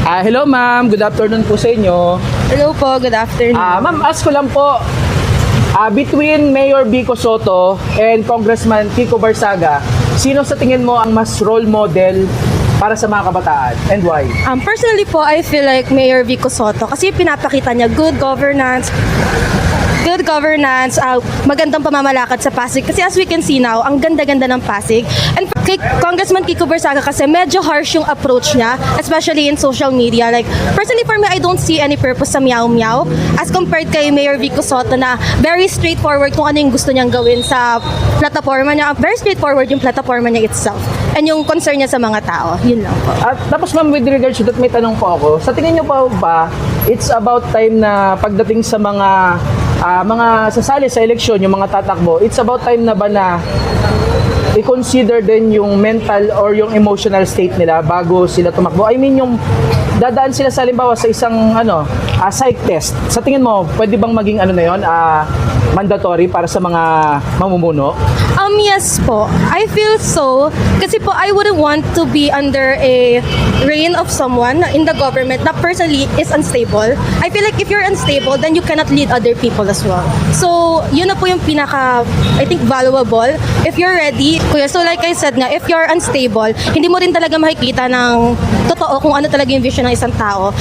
Hello ma'am, good afternoon po sa inyo. Hello po, good afternoon. Ma'am, ask ko lang po, between Mayor Vico Soto and Congressman Kiko Barsaga, sino sa tingin mo ang mas role model para sa mga kabataan and why? Personally po, I feel like Mayor Vico Soto kasi pinapakita niya good governance, magandang pamamalakad sa Pasig. Kasi as we can see now, ang ganda-ganda ng Pasig. And kay Congressman Kiko Barsaga kasi medyo harsh yung approach niya, especially in social media. Like, personally for me, I don't see any purpose sa meow-meow as compared kay Mayor Vico Soto na very straightforward kung ano yung gusto niyang gawin sa plataforma niya. Very straightforward yung plataforma niya itself. And yung concern niya sa mga tao. Yun lang po. At tapos ma'am, with regards to that, may tanong po ako. Sa tingin niyo pa ba, it's about time na pagdating sa mga sasali sa eleksyon, yung mga tatakbo, it's about time na ba na i-consider din yung mental or yung emotional state nila bago sila tumakbo? I mean, yung dadaan sila sa halimbawa sa isang psych test. Sa tingin mo, pwede bang maging na yun, mandatory para sa mga mamumuno? Yes po. I feel so. Kasi po, I wouldn't want to be under a reign of someone in the government that personally is unstable. I feel like if you're unstable, then you cannot lead other people as well. So, yun na po yung pinaka, I think, valuable. If you're ready, kuya, so like I said nga, if you're unstable, hindi mo rin talaga makikita ng totoo kung ano talaga yung vision ng isang tao.